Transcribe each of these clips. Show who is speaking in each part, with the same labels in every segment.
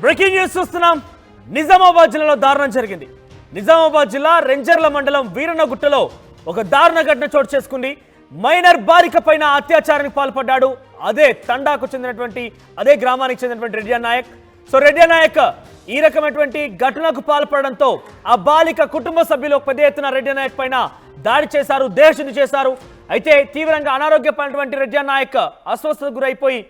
Speaker 1: Breaking news చూస్తున్నాం. నిజామాబాద్ జిల్లాలో దారుణం జరిగింది. నిజామాబాద్ జిల్లా రెంజర్ల మండలం వీరన్నగుట్టలో ఒక దారుణ ఘటన చోటు చేసుకుంది. మైనర్ బాలిక పైన అత్యాచారానికి పాల్పడ్డాడు. అదే తండాకు చెందినటువంటి అదే గ్రామానికి చెందినటువంటి రెడ్డి నాయక్. సో రెడ్డి నాయక్ ఈ రకమైనటువంటి ఘటనకు పాల్పడడంతో ఆ బాలిక కుటుంబ సభ్యులు పెద్ద ఎత్తున రెడ్డి నాయక్ పైన దాడి చేశారు, దేహశుద్ధి చేశారు. అయితే తీవ్రంగా అనారోగ్యపడినటువంటి రెడ్డి నాయక్ అస్వస్థతకు గురైపోయి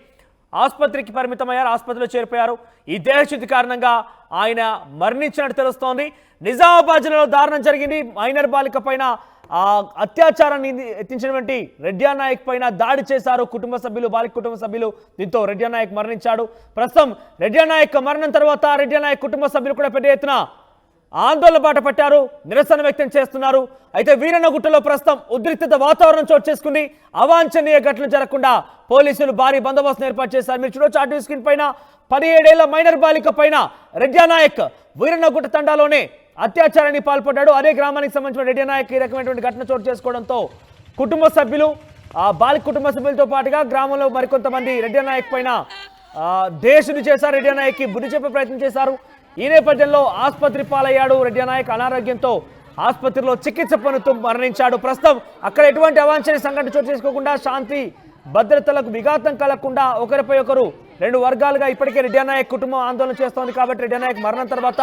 Speaker 1: ఆసుపత్రికి పరిమితమయ్యారు, ఆసుపత్రిలో చేరిపోయారు. ఈ దేహశుద్ధి కారణంగా ఆయన మరణించినట్టు తెలుస్తోంది. నిజామాబాద్ జిల్లాలో దారుణం జరిగింది. మైనర్ బాలిక పైన అత్యాచారాన్ని ఎత్తించినటువంటి రెడ్డి నాయక్ పైన దాడి చేశారు కుటుంబ సభ్యులు, బాలిక కుటుంబ సభ్యులు. దీంతో రెడ్డి నాయక్ మరణించాడు. ప్రస్తుతం రెడ్డి నాయక్ మరణం తర్వాత రెడ్డి నాయక్ కుటుంబ సభ్యులు కూడా పెద్ద ఎత్తున ఆందోళన బాట పట్టారు, నిరసన వ్యక్తం చేస్తున్నారు. అయితే వీరన్నగుట్టలో ప్రస్తుతం ఉద్రిక్తత వాతావరణం చోటు చేసుకుంది. అవాంఛనీయ ఘటనలు జరగకుండా పోలీసులు భారీ బందోబస్తు ఏర్పాటు చేశారు. మీరు చూడొచ్చు ఆర్టీవీ స్క్రీన్ పైన 17 ఏళ్ల మైనర్ బాలిక పైన రెడ్డి నాయక్ వీరన్నగుట్ట తండాలోనే అత్యాచారానికి పాల్పడ్డాడు. అదే గ్రామానికి సంబంధించిన రెడ్డి నాయక్ ఈ రకమైనటువంటి ఘటన చోటు చేసుకోవడంతో కుటుంబ సభ్యులు, బాలిక కుటుంబ సభ్యులతో పాటుగా గ్రామంలో మరికొంతమంది రెడ్డి నాయక్ పైన దేశుని చేశారు. రెడ్డి నాయక్కి బుద్ధి చెప్పే ప్రయత్నం చేశారు. ఈ నేపథ్యంలో ఆసుపత్రి పాలయ్యాడు. రెడ్డి నాయక్ అనారోగ్యంతో ఆసుపత్రిలో చికిత్స పొందుతూ మరణించాడు. ప్రస్తుతం అక్కడ ఎటువంటి అవాంఛనీయ సంఘటన చోటు చేసుకోకుండా, శాంతి భద్రతలకు విఘాతం కలగకుండా ఒకరిపై ఒకరు రెండు వర్గాలుగా ఇప్పటికే రెడ్డి నాయక్ కుటుంబం ఆందోళన చేస్తోంది. కాబట్టి రెడ్డి నాయక్ మరణం తర్వాత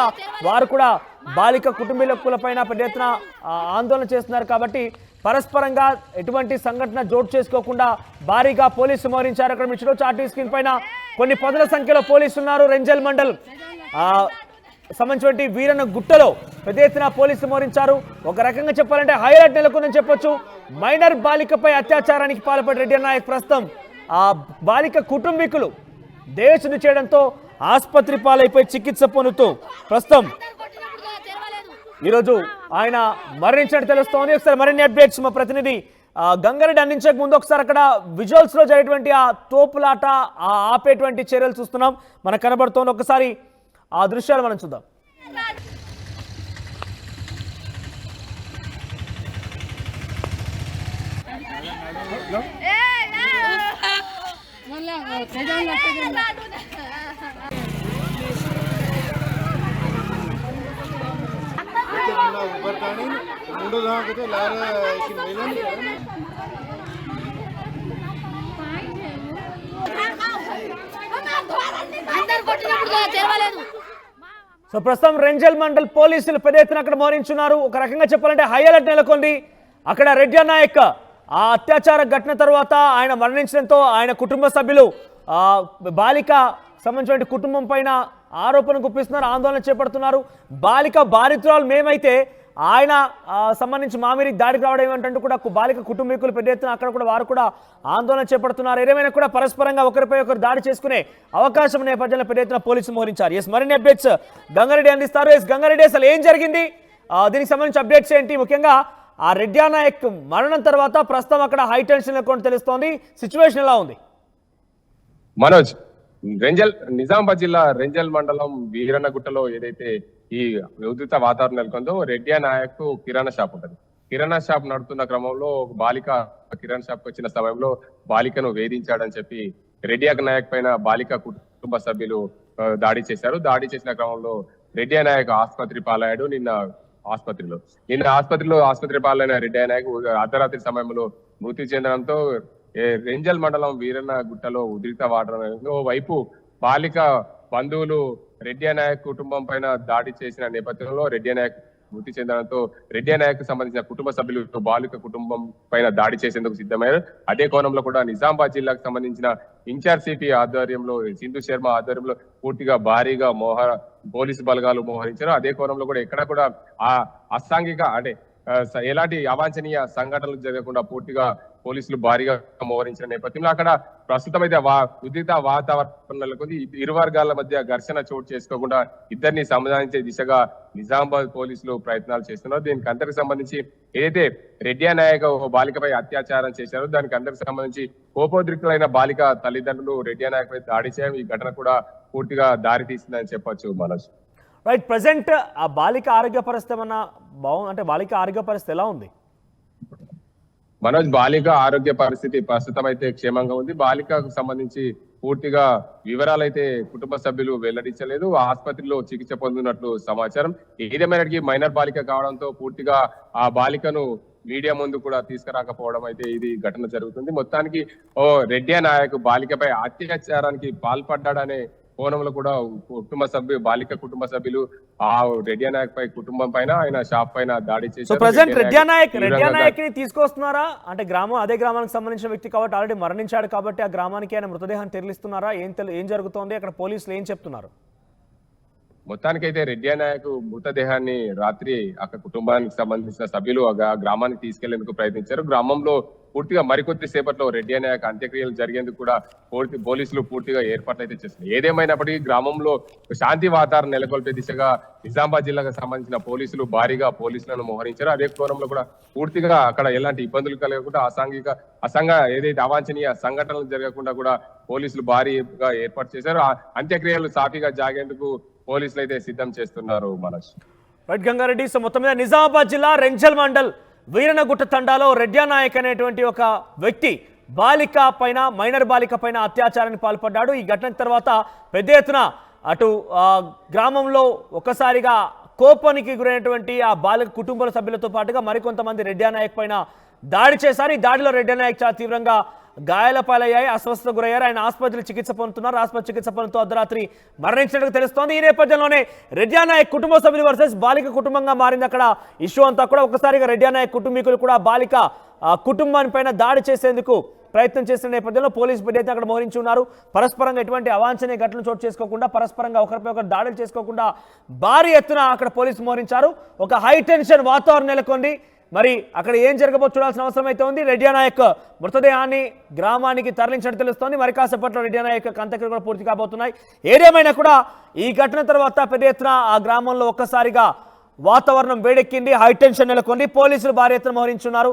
Speaker 1: వారు కూడా బాలిక కుటుంబీకులపైన పెద్ద ఎత్తున ఆందోళన చేస్తున్నారు. కాబట్టి పరస్పరంగా ఎటువంటి సంఘటన జోటు చేసుకోకుండా భారీగా పోలీసులు మోహరించారు. అక్కడ మీరు చూడొచ్చు ఆర్టీవీ స్క్రీన్ పైన కొన్ని పదుల సంఖ్యలో పోలీసులు ఉన్నారు. రెంజల్ మండల్ సంబంధించిన వీరన్నగుట్టలో పెద్ద ఎత్తున పోలీసులు మోహరించారు. ఒక రకంగా చెప్పాలంటే హైలైట్ నెలకొందని చెప్పొచ్చు. మైనర్ బాలికపై అత్యాచారానికి పాల్పడి రెడ్డి నాయక్ ప్రస్తుతం ఆ బాలిక కుటుంబీకులు దేశుని చేయడంతో ఆసుపత్రి పాలైపోయి చికిత్స పొందుతూ ప్రస్తుతం ఈరోజు ఆయన మరణించినట్టు తెలుస్తోంది. ఒకసారి మరిన్ని అప్డేట్స్ మా ప్రతినిధి గంగారెడ్డి అందించక ముందు ఒకసారి అక్కడ విజువల్స్ లో జరిగేటువంటి ఆ తోపులాట, ఆపేటువంటి చర్యలు చూస్తున్నాం, మనకు కనబడుతోంది. ఒకసారి ఆ దృశ్యాలు మనం చూద్దాం. సో ప్రస్తుతం రెంజల్ మండల్ పోలీసులు పెద్ద ఎత్తున అక్కడ మోహరించున్నారు. ఒక రకంగా చెప్పాలంటే హై అలర్ట్ నెలకొంది. అక్కడ రెడ్డి నాయక్ ఆ అత్యాచార ఘటన తర్వాత ఆయన మరణించడంతో ఆయన కుటుంబ సభ్యులు బాలిక సంబంధించిన కుటుంబం పైన ఆరోపణ గుప్పిస్తున్నారు, ఆందోళన చేపడుతున్నారు. బాలిక బాధితురాలు మేమైతే ఆయన సంబంధించి మామిరి దాడికి రావడం ఏమంటూ కూడా బాలిక కుటుంబీకులు పెద్ద ఎత్తున అక్కడ కూడా వారు కూడా ఆందోళన చేపడుతున్నారు. ఏమైనా కూడా పరస్పరంగా ఒకరిపై ఒకరు దాడి చేసుకునే అవకాశం నేపథ్యంలో పెద్ద ఎత్తున పోలీసులు మోహరించారు. ఎస్, మరిన్ని అప్డేట్స్ గంగారెడ్డి అందిస్తారు. ఎస్ గంగారెడ్డి, అసలు ఏం జరిగింది, దీనికి సంబంధించి అప్డేట్స్ ఏంటి? ముఖ్యంగా ఆ రెడ్డి నాయక్ మరణం తర్వాత ప్రస్తుతం అక్కడ హై టెన్షన్ ఎక్కువ తెలుస్తోంది. సిచ్యువేషన్ ఎలా ఉంది?
Speaker 2: మనోజ్, నిజామాబాద్ జిల్లా రెంజల్ మండలం వీరన్నగుట్టలో ఏదైతే ఈ ఉద్రిక్త వాతావరణం నెలకొందో, రెడ్డి నాయక్ కిరాణా షాప్ ఉంటుంది. కిరాణా షాప్ నడుతున్న క్రమంలో బాలిక కిరాణా షాప్ వచ్చిన సమయంలో బాలికను వేధించాడని చెప్పి రెడ్డి నాయక్ పైన బాలిక కుటుంబ సభ్యులు దాడి చేశారు. దాడి చేసిన క్రమంలో రెడ్డి నాయక్ ఆసుపత్రి పాలయ్యాడు. నిన్న ఆసుపత్రి పాలైన రెడ్డి నాయక్ అర్ధరాత్రి సమయంలో మృతి చెందడంతో రెంజల్ మండలం వీరన్నగుట్టలో ఉద్రిక్త వాతావరణం. ఓవైపు బాలిక బంధువులు రెడ్డి నాయక్ కుటుంబం పైన దాడి చేసిన నేపథ్యంలో రెడ్డి నాయక్ మృతి చెందడంతో రెడ్డి నాయక్ సంబంధించిన కుటుంబ సభ్యులు బాలిక కుటుంబం పైన దాడి చేసేందుకు సిద్ధమయ్యారు. అదే కోణంలో కూడా నిజామాబాద్ జిల్లాకు సంబంధించిన ఇన్ఛార్జ్ సిపి ఆధ్వర్యంలో సింధు శర్మ ఆధ్వర్యంలో పూర్తిగా భారీగా పోలీసు బలగాలు మోహరించారు. అదే కోణంలో కూడా ఎక్కడ కూడా ఆ అసాంఘిక ఎలాంటి అవాంఛనీయ సంఘటనలు జరగకుండా పూర్తిగా పోలీసులు భారీగా మోహరించిన నేపథ్యంలో అక్కడ ప్రస్తుతం అయితే ఉద్రిక్త వాతావరణం నెలకొంది. ఇరు వర్గాల మధ్య ఘర్షణ చోటు చేసుకోకుండా ఇద్దరిని సమాధానించే దిశగా నిజామాబాద్ పోలీసులు ప్రయత్నాలు చేస్తున్నారు. దీనికి అందరికి సంబంధించి ఏదైతే రెడ్డి నాయక్ బాలికపై అత్యాచారం చేశారో దానికి అందరికి సంబంధించి కోపోద్రిక్తులైన బాలిక తల్లిదండ్రులు రెడ్డి నాయక్ పై దాడి చేయడం ఈ ఘటన కూడా పూర్తిగా దారి తీసిందని చెప్పొచ్చు. మనోజ్,
Speaker 1: రైట్, ప్రజెంట్ ఆ బాలిక ఆరోగ్య పరిస్థితి ఏమన్నా అంటే బాలిక ఆరోగ్య పరిస్థితి ఎలా ఉంది?
Speaker 2: మనోజ్, బాలిక ఆరోగ్య పరిస్థితి ప్రస్తుతం అయితే క్షేమంగా ఉంది. బాలికకు సంబంధించి పూర్తిగా వివరాలు అయితే కుటుంబ సభ్యులు వెల్లడించలేదు. ఆసుపత్రిలో చికిత్స పొందుతున్నట్లు సమాచారం. ఏదేమైనటికీ మైనర్ బాలిక కావడంతో పూర్తిగా ఆ బాలికను మీడియా ముందు కూడా తీసుకురాకపోవడం అయితే ఇది ఘటన జరుగుతుంది. మొత్తానికి రెడ్డి నాయక్ బాలికపై అత్యాచారానికి పాల్పడ్డాడనే కోణంలో కూడా బాలిక కుటుంబ సభ్యులు ఆ రెడ్డి నాయక్ పై కుటుంబం పైన ఆయన షాప్ పైన దాడి
Speaker 1: సో
Speaker 2: చేశారు.
Speaker 1: ప్రజెంట్ రెడ్డి నాయక్ ని తీసుకొస్తున్నారా అంటే అదే గ్రామానికి సంబంధించిన వ్యక్తి కాబట్టి ఆల్రెడీ మరణించాడు కాబట్టి ఆ గ్రామానికి ఆయన మృతదేహాన్ని తరలిస్తున్నారా? ఏం జరుగుతోంది అక్కడ? పోలీసులు ఏం చెప్తున్నారు?
Speaker 2: మొత్తానికైతే రెడ్డి నాయక్ మృతదేహాన్ని రాత్రి అక్కడ కుటుంబానికి సంబంధించిన సభ్యులు ఆ గ్రామానికి తీసుకెళ్లేందుకు ప్రయత్నించారు. గ్రామంలో పూర్తిగా మరికొద్ది సేపట్లో రెడ్డి నాయక్ అంత్యక్రియలు జరిగేందుకు కూడా పోలీసులు పూర్తిగా ఏర్పాట్లు అయితే చేస్తున్నారు. ఏదేమైనప్పటికీ గ్రామంలో శాంతి వాతావరణం నెలకొల్పే దిశగా నిజామాబాద్ జిల్లాకు సంబంధించిన పోలీసులు భారీగా పోలీసులను మోహరించారు. అదే కోణంలో కూడా పూర్తిగా అక్కడ ఎలాంటి ఇబ్బందులు కలగకుండా ఏదైతే అవాంఛనీయ సంఘటనలు జరగకుండా కూడా పోలీసులు భారీగా ఏర్పాటు చేశారు. అంత్యక్రియలు సాఫీగా జాగేందుకు పోలీసులు అయితే సిద్ధం చేస్తున్నారు. మనస్
Speaker 1: రైట్ గంగారెడ్డి. సో మొత్తం మీద నిజామాబాద్ జిల్లా రెంజల్ మండల్ వీరనగుట్ట తండాలో రెడ్డి నాయక్ అనేటువంటి ఒక వ్యక్తి మైనర్ బాలిక పైన అత్యాచారానికి పాల్పడ్డాడు. ఈ ఘటన తర్వాత పెద్ద ఎత్తున అటు గ్రామంలో ఒక్కసారిగా కోపానికి గురైనటువంటి ఆ బాలిక కుటుంబ సభ్యులతో పాటుగా మరికొంతమంది రెడ్డి నాయక్ పైన దాడి చేశారు. ఈ దాడిలో రెడ్డి నాయక్ చాలా తీవ్రంగా గాయాల పాలయ్యాయి, అస్వస్థత గురయ్యారు. ఆయన ఆసుపత్రిలో చికిత్స పొందుతున్నారు. ఆసుపత్రి చికిత్స పొందుతూ అర్ధరాత్రి మరణించినట్టు తెలుస్తోంది. ఈ నేపథ్యంలోనే రెడ్డి నాయక్ కుటుంబ సభ్యులు వర్సెస్ బాలిక కుటుంబంగా మారింది అక్కడ ఇష్యూ అంతా కూడా. ఒక్కసారిగా రెడ్డి నాయక్ కుటుంబీకులు కూడా బాలిక కుటుంబాన్ని పైన దాడి చేసేందుకు ప్రయత్నం చేసిన నేపథ్యంలో పోలీసు పెద్ద అక్కడ మోహరించి ఉన్నారు. పరస్పరంగా ఎటువంటి అవాంఛనీయ ఘటనలు చోటు చేసుకోకుండా, పరస్పరంగా ఒకరిపై ఒకరు దాడులు చేసుకోకుండా భారీ ఎత్తున అక్కడ పోలీసు మోహరించారు. ఒక హై టెన్షన్ వాతావరణం నెలకొంది. మరి అక్కడ ఏం జరగబో చూడాల్సిన అవసరం అయితే ఉంది. రెడ్డి నాయక్ మృతదేహాన్ని గ్రామానికి తరలించినట్టు తెలుస్తోంది. మరి కాసేపట్లో రెడ్డి నాయక్ అంత్యక్రియలు కూడా పూర్తి కాబోతున్నాయి. ఏదేమైనా కూడా ఈ ఘటన తర్వాత పెద్ద ఎత్తున ఆ గ్రామంలో ఒక్కసారిగా వాతావరణం వేడెక్కింది, హై టెన్షన్ నెలకొంది. పోలీసులు భారీ ఎత్తున మోహరించున్నారు.